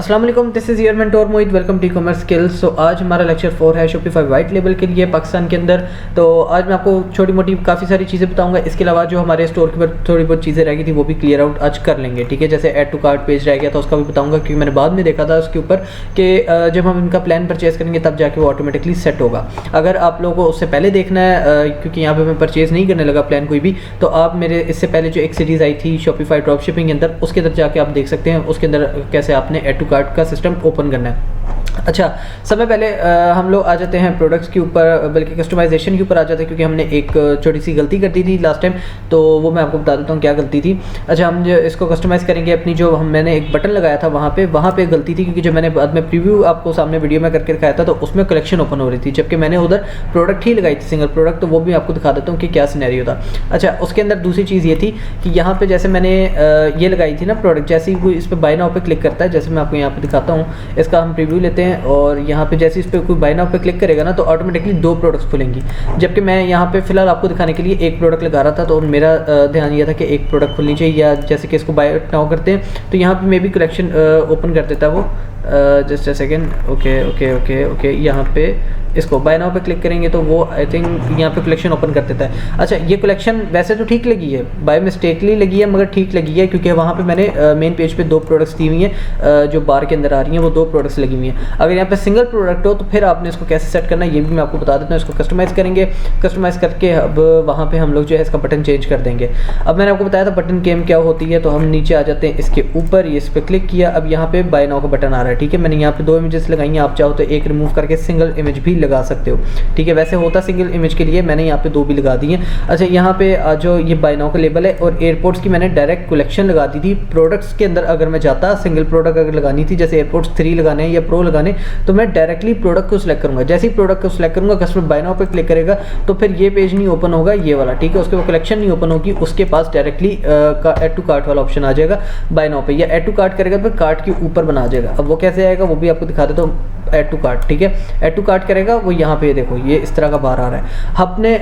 अस्सलाम वालेकुम, this is your mentor Mohit. Welcome to e-commerce skills. So आज हमारा लेक्चर 4 है शॉपिफाई वाइट लेबल के लिए पाकिस्तान के अंदर। तो आज मैं आपको छोटी मोटी काफ़ी सारी चीज़ें बताऊंगा। इसके अलावा जो हमारे स्टोर के ऊपर थोड़ी बहुत चीज़ें रह गई थी वो भी क्लियर आउट आज कर लेंगे, ठीक है। जैसे ऐड टू कार्ट पेज रह गया था उसका भी बताऊँगा, क्योंकि मैंने बाद में देखा था उसके ऊपर कि जब हम इनका प्लान परचेज़ करेंगे तब जाके वो ऑटोमेटिकली सेट होगा। अगर आप लोगों को उससे पहले देखना है, क्योंकि यहाँ पर मैं परचेज़ नहीं करने लगा प्लान कोई भी, तो आप मेरे इससे पहले जो एक सीरीज़ आई थी शॉपिफाई ड्रॉप शिपिंग के अंदर, उसके अंदर जाके आप देख सकते हैं उसके अंदर कैसे आपने ऐड टू कार्ट का सिस्टम ओपन करना है। अच्छा, सबसे पहले हम लोग आ जाते हैं प्रोडक्ट्स के ऊपर, बल्कि कस्टमाइजेशन के ऊपर आ जाते हैं, क्योंकि हमने एक छोटी सी गलती कर दी थी लास्ट टाइम, तो वो मैं आपको बता देता हूँ क्या गलती थी। अच्छा, हम जो इसको कस्टमाइज़ करेंगे अपनी, जो मैंने एक बटन लगाया था वहाँ पे गलती थी, क्योंकि जो मैंने बाद में प्रीव्यू आपको सामने वीडियो में करके दिखाया था तो उसमें कलेक्शन ओपन हो रही थी, जबकि मैंने उधर प्रोडक्ट ही लगाई थी, सिंगल प्रोडक्ट। तो वो भी आपको दिखा देता हूँ कि क्या सिनेरियो था। अच्छा, उसके अंदर दूसरी चीज़ ये थी कि यहाँ पर जैसे मैंने ये लगाई थी ना प्रोडक्ट, जैसे ही कोई इस पर बाय नाउ पे क्लिक करता है, जैसे मैं आपको यहाँ पर दिखाता हूँ, इसका हम प्रीव्यू लेते हैं और यहाँ पे जैसे इस पर कोई बाय नाउ पे क्लिक करेगा ना तो ऑटोमेटिकली 2 प्रोडक्ट्स खुलेंगी, जबकि मैं यहाँ पे फिलहाल आपको दिखाने के लिए एक प्रोडक्ट लगा रहा था। तो मेरा ध्यान ये था कि एक प्रोडक्ट खुलनी चाहिए, या जैसे कि इसको बाय नाउ करते हैं तो यहाँ पे मे भी कलेक्शन ओपन कर देता है वो। Just a second, okay okay okay okay, यहाँ पे इसको बाय नाउ पे क्लिक करेंगे तो वो आई थिंक यहाँ पे कलेक्शन ओपन कर देता है। अच्छा, ये कलेक्शन वैसे तो ठीक लगी है, बाय मिस्टेकली लगी है, मगर ठीक लगी है, क्योंकि वहाँ पे मैंने मेन पेज पे 2 प्रोडक्ट्स दी हुई हैं, जो बार के अंदर आ रही हैं वो 2 प्रोडक्ट्स लगी हुई हैं। अगर यहाँ पे सिंगल प्रोडक्ट हो तो फिर आपने इसको कैसे सेट करना है ये भी मैं आपको बता देता हूँ। इसको कस्टमाइज़ करेंगे, कस्टमाइज़ करके अब वहाँ पर हम लोग जो है इसका बटन चेंज कर देंगे। अब मैंने आपको बताया था बटन गेम क्या होती है, तो हम नीचे आ जाते हैं इसके ऊपर, इस पर क्लिक किया, अब यहाँ पे बाय नाउ का बटन आ रहा है, ठीक है। मैंने यहाँ पे 2 इमेजेस लगाई हैं, आप चाहो तो एक रिमूव करके सिंगल इमेज भी लगा सकते हो, ठीक है। वैसे होता सिंगल इमेज के लिए, मैंने यहाँ पे 2 भी लगा दी हैं। अच्छा, यहाँ पे जो ये बाय नाउ का लेबल है और एयरपोर्ट्स की मैंने डायरेक्ट कलेक्शन लगा दी थी। प्रोडक्ट्स के अंदर अगर मैं जाता, सिंगल प्रोडक्ट अगर लगानी थी, जैसे एयरपोर्ट्स 3 लगाने हैं या प्रो लगाने, तो मैं डायरेक्टली प्रोडक्ट को सिलेक्ट करूँगा। जैसे ही प्रोडक्ट को सिलेक्ट करूँगा, कस्टमर बाय नाउ पे क्लिक करेगा तो फिर ये पेज नहीं ओपन होगा, ये वाला, ठीक है। उसके वो कलेक्शन नहीं ओपन होगी, उसके पास डायरेक्टली ऐड टू कार्ट वाला ऑप्शन आ जाएगा बाय नाउ पे, या ऐड टू कार्ट करेगा तो कार्ट के ऊपर बना जाएगा। अब वो कैसे आएगा वो भी आपको दिखा देता हूँ। ऐड टू कार्ट, ठीक है, ऐड टू कार्ट करेगा वो, यहाँ पे देखो ये इस तरह का बाहर आ रहा है।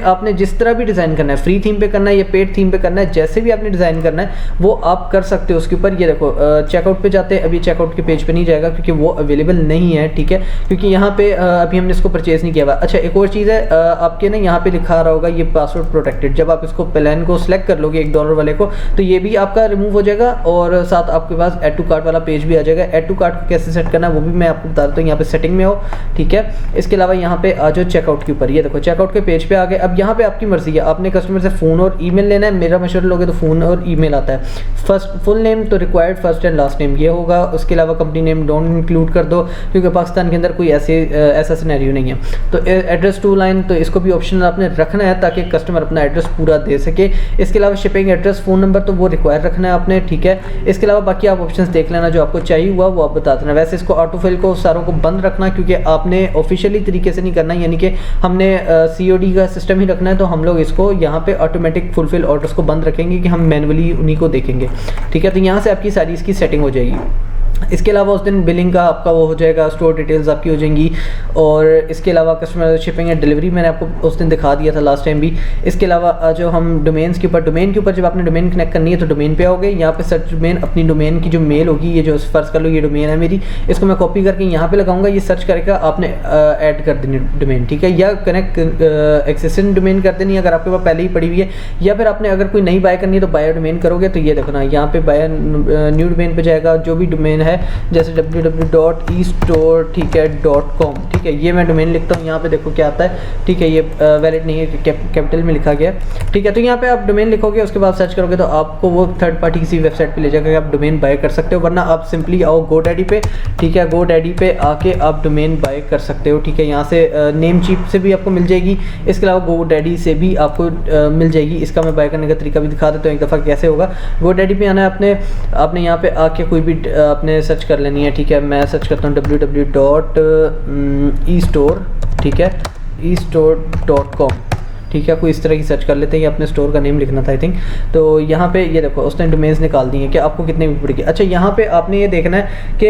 आपने जिस तरह भी डिज़ाइन करना है, फ्री थीम पे करना है या पेड थीम पे करना है, जैसे भी आपने डिज़ाइन करना है वो आप कर सकते हो। उसके ऊपर ये देखो चेकआउट पे जाते हैं, अभी चेकआउट के पेज पे नहीं जाएगा क्योंकि वो अवेलेबल नहीं है, ठीक है, क्योंकि यहाँ पे अभी हमने इसको परचेज नहीं किया हुआ। अच्छा, एक और चीज़ है, आपके ना यहाँ पे लिखा रहा होगा ये पासवर्ड प्रोटेक्टेड। जब आप इसको प्लान को सिलेक्ट कर लोगे $1 वाले को, तो ये भी आपका रिमूव हो जाएगा और साथ आपके पास ऐड टू कार्ट वाला पेज भी आ जाएगा। ऐड टू कार्ट को कैसे सेट करना है वो भी मैं आपको बता देता हूँ। यहाँ पे सेटिंग में हो, ठीक है। इसके अलावा यहाँ पे आ जाओ चेकआउट के ऊपर, ये देखो चेकआउट के पेज पे आ गए। अब यहाँ पे आपकी मर्जी है, आपने कस्टमर से फ़ोन और ईमेल लेना है। मेरा मशवरा लोगे तो फ़ोन और ईमेल आता है। फर्स्ट फुल नेम तो required first and last name ये होगा। उसके अलावा कंपनी नेम डोंट इंक्लूड कर दो, क्योंकि पाकिस्तान के अंदर कोई ऐसा सिनेरियो नहीं है। तो एड्रेस 2 लाइन, तो इसको भी ऑप्शन आपने रखना है ताकि कस्टमर अपना एड्रेस पूरा दे सके। इसके अलावा शिपिंग एड्रेस, फ़ोन नंबर तो वो रिक्वायर रखना है आपने, ठीक है। इसके अलावा बाकी आप ऑप्शन देख लेना, जो आपको चाहिए हुआ वो आप बता देना। वैसे इसको ऑटोफिल को सारों को बंद रखना, क्योंकि आपने ऑफिशियली तरीके से नहीं करना, यानी कि हमने COD का सिस्टम ही रखना है। तो हम लोग इसको यहाँ पे ऑटोमेटिक फुलफिल ऑर्डर्स को बंद रखेंगे कि हम मैनुअली उन्हीं को देखेंगे, ठीक है। तो यहाँ से आपकी सारी इसकी सेटिंग हो जाएगी। इसके अलावा उस दिन बिलिंग का आपका वो हो जाएगा, स्टोर डिटेल्स आपकी हो जाएंगी, और इसके अलावा कस्टमर शिपिंग एंड डिलीवरी मैंने आपको उस दिन दिखा दिया था लास्ट टाइम भी। इसके अलावा जो हम डोमेन्स के ऊपर, डोमेन के ऊपर जब आपने डोमेन कनेक्ट करनी है तो डोमेन पे आओगे, यहाँ पे सर्च डोमेन, अपनी डोमेन की जो मेल होगी, ये जो फर्स्ट कर लो ये डोमेन है मेरी, इसको मैं कॉपी करके यहाँ पे लगाऊंगा। ये सर्च करेगा, आपने ऐड कर देनी डोमेन, ठीक है, या कनेक्ट एक्सिस्टिंग डोमेन कर देनी अगर आपके पास पहले ही पड़ी हुई है, या फिर आपने अगर कोई नई बाय करनी है तो बाय डोमेन करोगे। तो ये देखना यहाँ पे बाय न्यू डोमेन पे जाएगा, जो भी डोमेन है, जैसे www.estore, ठीक है, .com, ठीक है। ये मैं डोमेन लिखता हूँ, यहाँ पे देखो क्या आता है, ठीक है। ये वैलिड नहीं है, कैपिटल में लिखा गया, ठीक है। तो यहाँ पे आप डोमेन लिखोगे, उसके बाद सर्च करोगे तो आपको वो थर्ड पार्टी किसी वेबसाइट पे ले जाकर आप डोमेन बाय कर सकते हो, वरना आप सिंपली आओ GoDaddy पे, ठीक है। GoDaddy पे आके आप डोमेन बाय कर सकते हो, ठीक है। यहाँ से नेम चीप से भी आपको मिल जाएगी, इसके अलावा GoDaddy से भी आपको मिल जाएगी। इसका मैं बाय करने का तरीका भी दिखा देता हूँ एक दफ़ा कैसे होगा। GoDaddy पे आना है आपने यहाँ पे आके कोई भी आपने सर्च कर लेनी है, ठीक है। मैं सर्च करता हूँ www.estore, ठीक है, estore.com, ठीक है, कोई इस तरह की सर्च कर लेते हैं, ये अपने स्टोर का नेम लिखना था आई थिंक। तो यहाँ पे ये देखो उसने डोमेन्स निकाल दी हैं कि आपको कितने में पड़ेगी। अच्छा, यहाँ पे आपने ये देखना है कि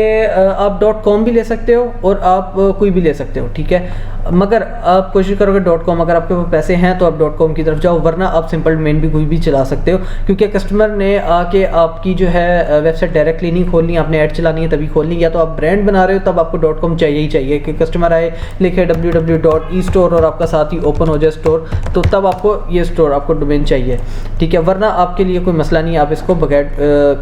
आप .com भी ले सकते हो और आप कोई भी ले सकते हो, ठीक है, मगर आप कोशिश करोगे .com, अगर आपके पास पैसे हैं तो आप .com की तरफ जाओ, वरना आप सिंपल डोमेन भी कोई भी चला सकते हो, क्योंकि कस्टमर ने आके आपकी जो है वेबसाइट डायरेक्टली नहीं खोलनी, आपने ऐड चलानी है तभी खोलनी, या तो आप ब्रांड बना रहे हो तब आपको .com चाहिए ही चाहिए कि कस्टमर आए लिखे www.e-store और आपका साथ ही ओपन हो जाए स्टोर, तो तब आपको ये स्टोर आपको डोमेन चाहिए, ठीक है, वरना आपके लिए कोई मसला नहीं है, आप इसको बगैर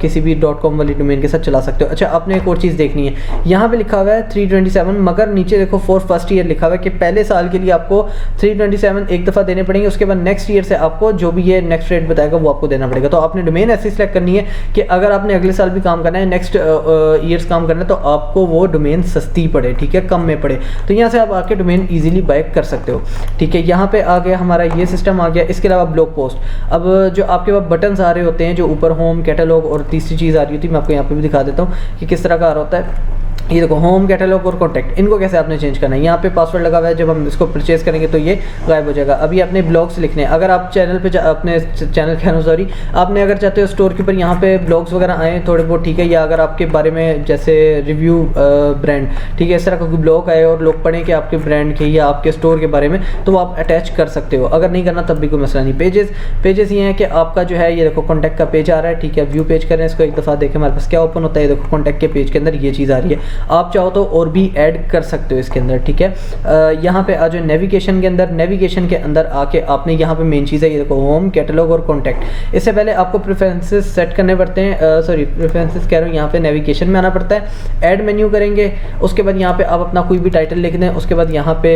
किसी भी .com वाली डोमेन के साथ चला सकते हो। अच्छा, आपने एक और चीज़ देखनी है, यहाँ पे लिखा हुआ है 327, मगर नीचे देखो फॉर फर्स्ट ईयर लिखा हुआ है कि पहले साल के लिए आपको 327 एक दफ़ा देने पड़ेंगे, उसके बाद नेक्स्ट ईयर से आपको जो भी ये नेक्स्ट रेट बताएगा वो आपको देना पड़ेगा। तो आपने डोमेन ऐसी सिलेक्ट करनी है कि अगर आपने अगले साल भी काम करना है, नेक्स्ट ईयर्स काम करना है, तो आपको वो डोमेन सस्ती पड़े, ठीक है, कम में पड़े, तो यहाँ से आप आके डोमेन ईजिली बाय कर सकते हो, ठीक है। यहाँ पे आ गया हमारा ये सिस्टम आ गया। इसके अलावा ब्लॉग पोस्ट, अब जो आपके पास बटन्स आ रहे होते हैं, जो ऊपर होम, कैटलॉग और तीसरी चीज़ आ रही होती है, मैं आपको यहाँ पे भी दिखा देता हूँ कि किस तरह का आ रहा होता है। ये देखो होम, कैटलॉग और कॉन्टैक्ट, इनको कैसे आपने चेंज करना है। यहाँ पे पासवर्ड लगा हुआ है, जब हम इसको परचेज करेंगे तो ये गायब हो जाएगा। अभी अपने ब्लॉग्स लिखने हैं, अगर आप चैनल पे अपने चैनल के सॉरी आपने अगर चाहते हो स्टोर के ऊपर यहाँ पे ब्लॉग्स वगैरह आए थोड़े बहुत, ठीक है, या अगर आपके बारे में जैसे रिव्यू ब्रांड, ठीक है, इस तरह का कोई ब्लॉग आए और लोग पढ़ें कि आपके ब्रांड के या आपके स्टोर के बारे में, तो वो आप अटैच कर सकते हो। अगर नहीं करना तब भी कोई मसला नहीं। पेजेस ये हैं कि आपका जो है, ये देखो कॉन्टैक्ट का पेज आ रहा है, ठीक है, व्यू पेज करें इसको, एक दफ़ा देखें हमारे पास क्या ओपन होता है। देखो कॉन्टैक्ट के पेज के अंदर ये चीज़ आ रही है, आप चाहो तो और भी ऐड कर सकते हो इसके अंदर, ठीक है। यहाँ पे आ जाओ नेविगेशन के अंदर, नेविगेशन के अंदर आके आपने यहाँ पे मेन चीज़ है, ये देखो होम, कैटलॉग और कॉन्टैक्ट। इससे पहले आपको प्रेफरेंसेस सेट करने पड़ते हैं, सॉरी प्रेफरेंसेस कह रहा हूँ, यहाँ पे नेविगेशन में आना पड़ता है, ऐड मेन्यू करेंगे, उसके बाद यहाँ पे आप अपना कोई भी टाइटल लिख दें, उसके बाद यहाँ पे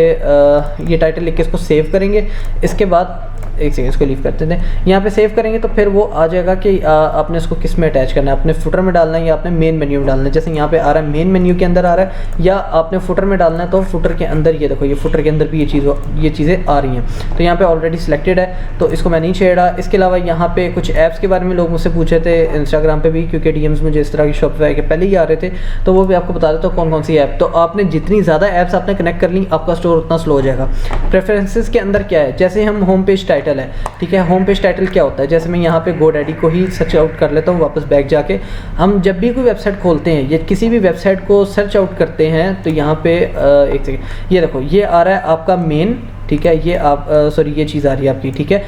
ये टाइटल लिख के इसको सेव करेंगे। इसके बाद एक सेकंड इसको लीव करते थे, यहाँ पे सेव करेंगे तो फिर वो आ जाएगा कि आपने इसको किस में अटैच करना है, अपने फुटर में डालना है या आपने मेन मेन्यू में डालना है। जैसे यहाँ पे आ रहा है मेन मेन्यू के अंदर आ रहा है, या आपने फुटर में डालना है तो फुटर के अंदर, ये देखो ये फुटर के अंदर भी ये चीज़ें आ रही हैं। तो यहाँ पे ऑलरेडी सिलेक्टेड है तो इसको मैं नहीं छेड़ा। इसके अलावा यहाँ पे कुछ ऐप्स के बारे में लोग मुझसे पूछे थे इंस्टाग्राम पे भी, क्योंकि डीएम्स मुझे इस तरह की शॉपिफाई के पहले ही आ रहे थे, तो वो भी आपको बता देता हूँ कौन कौन सी ऐप। तो आपने जितनी ज़्यादा ऐप्स आपने कनेक्ट कर ली, आपका स्टोर उतना स्लो हो जाएगा। प्रेफरेंसेस के अंदर क्या है, जैसे हम होम पेज टाइटल है, ठीक है, होम पेज टाइटल क्या होता है, जैसे मैं यहाँ पे GoDaddy को ही सर्च आउट कर लेता हूँ, वापस बैक जाके हम जब भी कोई वेबसाइट खोलते हैं या किसी भी वेबसाइट को सर्च आउट करते हैं तो यहाँ पे एक सेकेंड, ये देखो ये आ रहा है आपका मेन, ठीक है, ये आप सॉरी ये चीज़ आ रही है आपकी, ठीक है,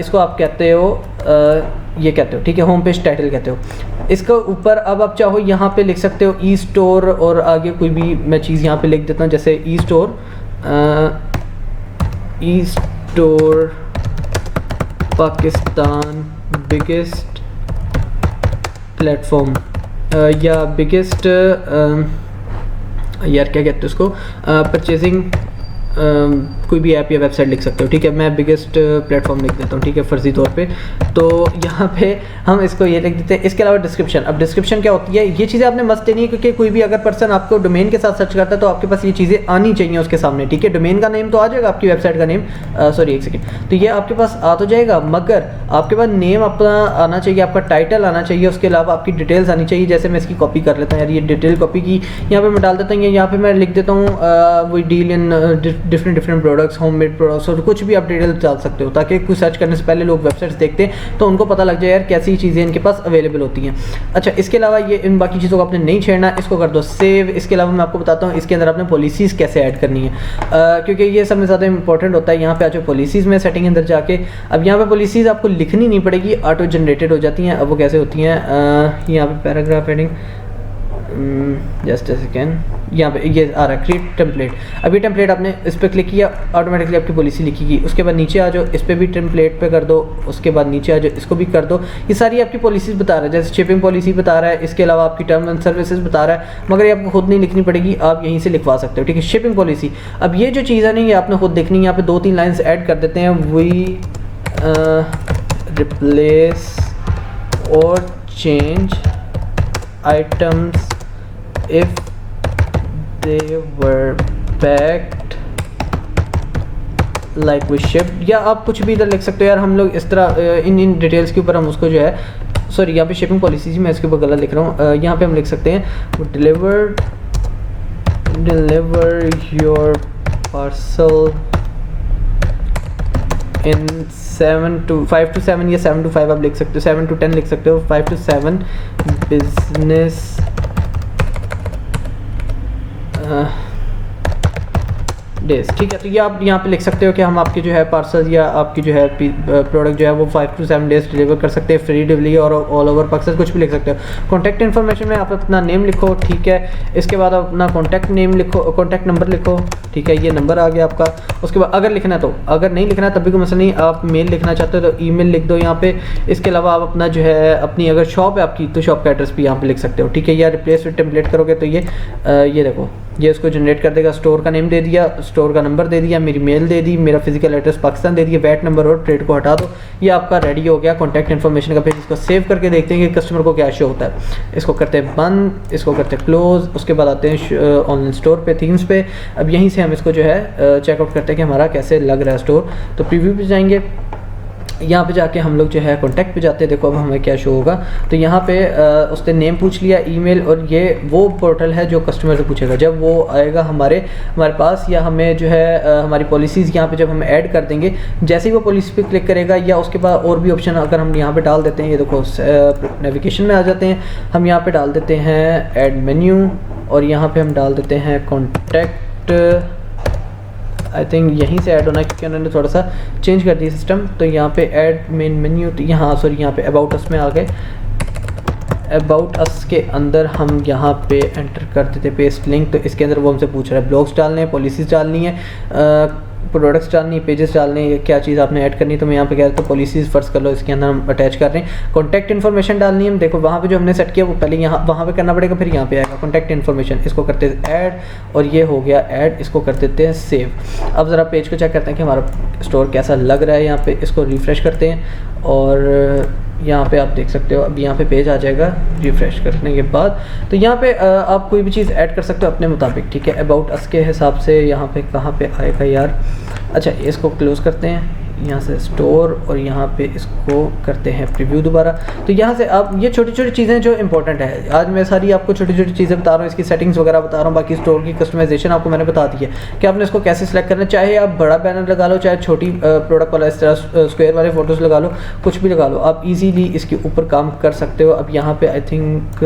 इसको आप कहते हो ये कहते हो, ठीक है, होम पेज टाइटल कहते हो। इसका ऊपर अब आप चाहो यहाँ पे लिख सकते हो ई स्टोर, और आगे कोई भी मैं चीज़ यहाँ पे लिख देता हूँ, जैसे e store Pakistan biggest platform, या बिगेस्ट यार क्या कहते हैं उसको, परचेजिंग कोई भी ऐप या वेबसाइट लिख सकते हो, ठीक है, मैं बिगेस्ट प्लेटफॉर्म लिख देता हूँ, ठीक है, फ़र्जी तौर पे। तो यहाँ पे हम इसको ये लिख देते हैं। इसके अलावा डिस्क्रिप्शन, अब डिस्क्रिप्शन क्या होती है, ये चीज़ें आपने मस्त देनी है, क्योंकि कोई भी अगर पर्सन आपको डोमेन के साथ सर्च करता है तो आपके पास ये चीज़ें आनी चाहिए उसके सामने, ठीक है। डोमेन का नेम तो आ जाएगा, आपकी वेबसाइट का नेम, सॉरी एक सेकेंड, तो ये आपके पास आ तो जाएगा, मगर आपके पास नेम अपना आना चाहिए, आपका टाइटल आना चाहिए, उसके अलावा आपकी डिटेल्स आनी चाहिए। जैसे मैं इसकी कॉपी कर लेता हूँ यार, ये डिटेल कॉपी की यहाँ पर मैं डाल देता हूँ, यहाँ पर मैं लिख देता हूँ वही deal in different products, homemade products, और कुछ भी आप डिटेल डाल सकते हो, ताकि कुछ सर्च करने से पहले लोग वेबसाइट्स देखते हैं तो उनको पता लग जाए यार कैसी चीज़ें इनके पास अवेलेबल होती हैं। अच्छा, इसके अलावा ये इन बाकी चीज़ों को आपने नहीं छेड़ना, इसको कर दो सेव। इसके अलावा मैं आपको बताता हूँ इसके अंदर आपने पॉलिसीज़ कैसे ऐड करनी है, क्योंकि ये सबसे ज़्यादा इंपॉर्टेंट होता है। यहाँ पे आ जाओ पॉलिसीज़ में, सेटिंग अंदर जाके, अब यहाँ पे पॉलिसीज़ आपको लिखनी नहीं पड़ेगी, ऑटो जनरेटेड हो जाती हैं। अब वो कैसे होती हैं, यहाँ पे paragraph heading, just a second, यहाँ पे ये आ रहा है क्रिएट टेम्पलेट। अभी टेम्पलेट आपने इस पर क्लिक किया, ऑटोमेटिकली आपकी पॉलिसी लिखीगी। उसके बाद नीचे आ जाओ, इस पर भी टेम्पलेट पे कर दो, उसके बाद नीचे आ जाओ, इसको भी कर दो। ये सारी आपकी पॉलिसीज़ बता रहा है, जैसे शिपिंग पॉलिसी बता रहा है, इसके अलावा आपकी टर्म एंड सर्विसेज बता रहा है, मगर ये आपको खुद नहीं लिखनी पड़ेगी, आप यहीं से लिखवा सकते हो, ठीक है। शिपिंग पॉलिसी, अब ये जो चीज़ है नहीं, ये आपने खुद देखनी है। यहाँ पे 2-3 लाइन्स ऐड कर देते हैं, वी रिप्लेस और change items if they were packed like we shipped, या आप कुछ भी इधर लिख सकते हो यार। हम लोग इस तरह इन डिटेल्स के ऊपर हम उसको जो है, सॉरी यहाँ पे शिपिंग पॉलिसीज में इसके ऊपर गलत लिख रहा हूँ, यहाँ पे हम लिख सकते हैं deliver your parcel in 5 to 7 या 7 to 5 आप लिख सकते हो, 7 to 10 लिख सकते हो, 5 to 7 बिजनेस डेज, ठीक है। तो ये आप यहाँ पे लिख सकते हो कि हम आपके जो है पार्सल या आपकी जो है प्रोडक्ट जो है वो 5 to 7 डेज डिलीवर कर सकते हैं, फ्री डिलीवरी और ऑल ओवर पाकिस्तान, कुछ भी लिख सकते हो। कॉन्टैक्ट इन्फॉर्मेशन में आप अपना नेम लिखो, ठीक है। इसके बाद आप अपना कॉन्टैक्ट नेम लिखो, कॉन्टैक्ट नंबर लिखो, ठीक है, ये नंबर आ गया आपका। उसके बाद अगर लिखना है तो, अगर नहीं लिखना है तब भी कोई मसला नहीं, आप मेल लिखना चाहते हो तो ईमेल लिख दो यहाँ पे। इसके अलावा आप अपना जो है अपनी अगर शॉप है आपकी तो शॉप का एड्रेस भी यहाँ पे लिख सकते हो, ठीक है। या रिप्लेस विद टेम्पलेट करोगे तो ये देखो ये इसको जनरेट कर देगा। स्टोर का नेम दे दिया, स्टोर का नंबर दे दिया, मेरी मेल दे दी, मेरा फिजिकल एड्रेस पाकिस्तान दे दिया, वैट नंबर और ट्रेड को हटा दो, ये आपका रेडी हो गया कॉन्टैक्ट इन्फॉर्मेशन का पेज। इसको सेव करके देखते हैं कि कस्टमर को क्या शो होता है। इसको करते हैं बंद, इसको करते हैं क्लोज, उसके बाद आते हैं ऑनलाइन स्टोर पे, थीम्स पे। अब यहीं से हम इसको जो है चेकआउट करते हैं कि हमारा कैसे लग रहा है स्टोर। तो प्रीव्यू पे जाएंगे, यहाँ पे जाके हम लोग जो है कॉन्टैक्ट पे जाते हैं। देखो अब हमें क्या शो होगा, तो यहाँ पे उसने नेम पूछ लिया, ईमेल, और ये वो पोर्टल है जो कस्टमर से पूछेगा। जब वो आएगा हमारे पास, या हमें जो है हमारी पॉलिसीज़ यहाँ पे जब हम ऐड कर देंगे, जैसे ही वो पॉलिसी पे क्लिक करेगा या उसके बाद और भी ऑप्शन अगर हम यहाँ पे डाल देते हैं, ये देखो नेविगेशन में आ जाते हैं, हम यहाँ पे डाल देते हैं ऐड मेन्यू, और यहाँ पे हम डाल देते हैं कॉन्टैक्ट। आई थिंक यहीं से ऐड होना है क्योंकि उन्होंने थोड़ा सा चेंज कर दिया सिस्टम। तो यहाँ पे ऐड मेन मेन्यू, तो यहाँ सॉरी यहाँ पे अबाउट अस में आ गए। अबाउट अस के अंदर हम यहाँ पे एंटर कर देते पेस्ट लिंक, तो इसके अंदर वो हमसे पूछ रहा है ब्लॉग्स डालने हैं, पॉलिसीज़ डालनी है, प्रोडक्ट्स डालनी है, पेजेस डालने हैं, क्या चीज़ आपने ऐड करनी है। तो मैं यहाँ पे कह रहा था पॉलिसीज़ फर्स्ट कर लो, इसके अंदर हम अटैच कर रहे हैं। कॉन्टैक्ट इन्फॉर्मेशन डालनी है, देखो वहाँ पे जो हमने सेट किया वो पहले यहाँ वहाँ पे करना पड़ेगा, फिर यहाँ पे आएगा कॉन्टैक्ट इन्फॉर्मेशन। इसको करते हैं ऐड, और ये हो गया ऐड, इसको कर देते हैं सेव। अब ज़रा पेज को चेक करते हैं कि हमारा स्टोर कैसा लग रहा है। यहाँ पे इसको रिफ़्रेश करते हैं, और यहाँ पे आप देख सकते हो अब यहाँ पे पेज आ जाएगा रिफ़्रेश करने के बाद। तो यहाँ पे आप कोई भी चीज़ ऐड कर सकते हो अपने मुताबिक, ठीक है। अबाउट अस के हिसाब से यहाँ पे कहाँ पे आएगा यार, अच्छा इसको क्लोज़ करते हैं, यहाँ से स्टोर, और यहाँ पे इसको करते हैं प्रीव्यू दोबारा। तो यहाँ से आप ये छोटी छोटी चीज़ें जो इंपॉर्टेंट है, आज मैं सारी आपको छोटी छोटी चीज़ें बता रहा हूँ, इसकी सेटिंग्स वगैरह बता रहा हूँ, बाकी स्टोर की कस्टमाइजेशन आपको मैंने बता दी है कि आपने इसको कैसे सिलेक्ट करना है। चाहे आप बड़ा बैनर लगा लो, चाहे छोटी प्रोडक्ट वाला इस तरह स्क्वायर वाले फोटोज़ लगा लो, कुछ भी लगा लो, आप ईजीली इसके ऊपर काम कर सकते हो। अब यहाँ पर आई थिंक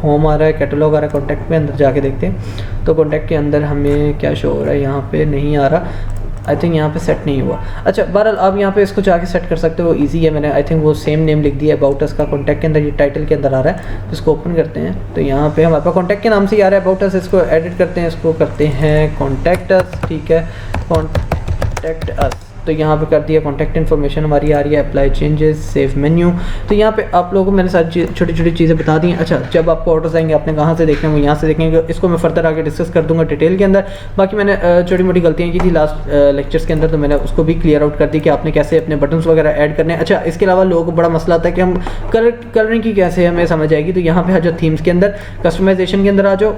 होम आ रहा है, कैटलॉग आ रहा है, कॉन्टैक्ट में अंदर जाके देखते हैं। तो कॉन्टैक्ट के अंदर हमें क्या शो हो रहा है, यहाँ पे नहीं आ रहा, आई थिंक यहाँ पे सेट नहीं हुआ। अच्छा बहरहाल आप यहाँ पे इसको जाके सेट कर सकते हो, इजी है। मैंने आई थिंक वो सेम नेम लिख दिया अबाउट अस का, कॉन्टैक्ट के अंदर ये टाइटल के अंदर आ रहा है। तो इसको ओपन करते हैं, तो यहाँ पे हमारे पास कॉन्टैक्ट के नाम से ही आ रहा है अबाउट अस। इसको एडिट करते हैं, इसको करते हैं कॉन्टैक्ट अस, ठीक है, कॉन्टैक्ट अस। तो यहाँ पे कर दिया, कॉन्टैक्ट इन्फॉर्मेशन हमारी आ रही है, अप्लाई चेंजेस, सेव मेन्यू। तो यहाँ पे आप लोगों को मैंने सारी छोटी छोटी चीज़ें बता दी हैं। अच्छा जब आपको ऑर्डर्स आएंगे आपने कहाँ से देखना है, वो यहाँ से देखेंगे। इसको मैं फर्दर आगे डिस्कस कर दूँगा डिटेल के अंदर। बाकी मैंने छोटी मोटी गलतियाँ की थी लास्ट लेक्चर्स के अंदर, तो मैंने उसको भी क्लियर आउट कर दी कि आपने कैसे अपने बटन्स वगैरह ऐड करने हैं। अच्छा इसके अलावा लोगों को बड़ा मसला आता है कि हम कलरिंग की कैसे हमें समझ आएगी। तो यहाँ पे आ जाओ थीम्स के अंदर, कस्टमाइजेशन के अंदर आ जाओ,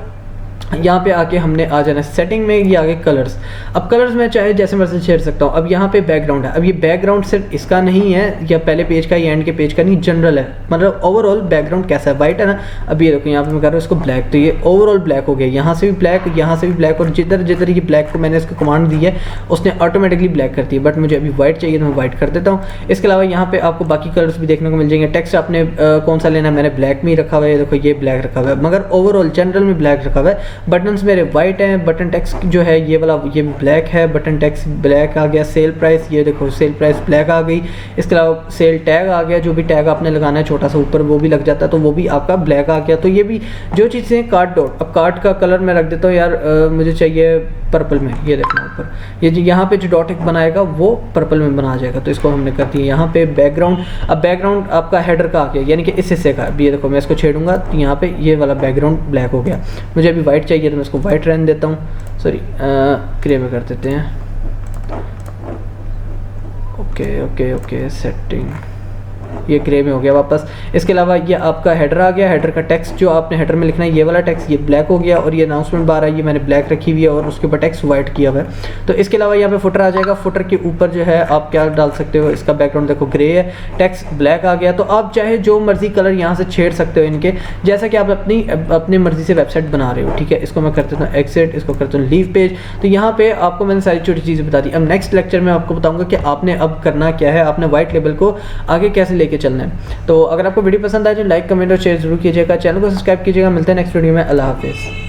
यहाँ पे आके हमने आ जाना सेटिंग में, ये आगे कलर्स। अब कलर्स में चाहे जैसे मर्जी छेड़ सकता हूँ। अब यहाँ पे बैकग्राउंड है, अब ये बैकग्राउंड सिर्फ इसका नहीं है या पहले पेज का या एंड के पेज का नहीं, जनरल है, मतलब ओवरऑल बैकग्राउंड कैसा है, वाइट है ना। अब ये देखो यहाँ पे मैं कर रहा हूँ इसको ब्लैक, तो ये ओवरऑल ब्लैक हो गया, यहाँ से भी ब्लैक, यहाँ से भी ब्लैक, और जिधर जिधर ये ब्लैक को मैंने इसको कमांड दी है उसने ऑटोमेटिकली ब्लैक करती है। बट मुझे अभी वाइट चाहिए तो मैं वाइट कर देता हूँ। इसके अलावा यहाँ पे आपको बाकी कलर्स भी देखने को मिल जाएंगे। टेक्स्ट आपने कौन सा लेना है, मैंने ब्लैक में ही रखा हुआ है, देखो ये ब्लैक रखा हुआ है, मगर ओवरऑल जनरल में ब्लैक रखा हुआ है। बटन्स मेरे वाइट है, बटन टेक्स्ट जो है ये वाला ये ब्लैक है, बटन टेक्स्ट ब्लैक आ गया। सेल प्राइस, ये देखो सेल प्राइस ब्लैक आ गई। इसके अलावा सेल टैग आ गया, जो भी टैग आपने लगाना है छोटा सा ऊपर वो भी लग जाता है, तो वो भी आपका ब्लैक आ गया। तो ये भी जो चीज़ें कार्ड डॉट। अब कार्ड का कलर मैं रख देता हूँ यार, मुझे चाहिए पर्पल में, ये देखना ऊपर ये जो यहाँ पे जो डॉट एक बनाएगा वो पर्पल में बना जाएगा। तो इसको हमने कर दिया यहाँ पे बैकग्राउंड। अब बैकग्राउंड आपका हेडर का आ गया, यानी कि इस हिस्से का। ये देखो मैं इसको छेड़ूंगा तो यहाँ पे ये वाला बैकग्राउंड ब्लैक हो गया। मुझे अभी वाइट चाहिए तो मैं इसको वाइट रहने देता हूँ, सॉरी ग्रे में कर देते हैं। ओके ओके ओके सेटिंग, ये ग्रे में हो गया वापस। इसके अलावा ये आपका हेडर आ गया, हेडर का टेक्स्ट जो आपने हेडर में लिखना है ये वाला टेक्स्ट ये ब्लैक हो गया, और ये अनाउंसमेंट बार है ये मैंने ब्लैक रखी हुई है और उसके ऊपर टेक्स्ट वाइट किया हुआ है। तो इसके अलावा यहाँ पे फुटर आ जाएगा, फुटर के ऊपर जो है आप क्या डाल सकते हो, इसका बैकग्राउंड देखो ग्रे है, टेक्स्ट ब्लैक आ गया। तो आप चाहे जो मर्जी कलर यहाँ से छेड़ सकते हो इनके, जैसा कि आप अपनी मर्जी से वेबसाइट बना रहे हो, ठीक है। इसको मैं कर देता हूँ एक्सेट, इसको करता हूँ लीव पेज। तो यहाँ पे आपको मैंने सारी छोटी चीज़ें बता दी। अब नेक्स्ट लेक्चर में आपको बताऊंगा कि आपने अब करना क्या है, आपने व्हाइट लेबल को आगे कैसे लेके चलना है। तो अगर आपको वीडियो पसंद आए तो लाइक कमेंट और शेयर जरूर कीजिएगा, चैनल को सब्सक्राइब कीजिएगा। मिलते हैं नेक्स्ट वीडियो में, अल्लाह हाफिज़।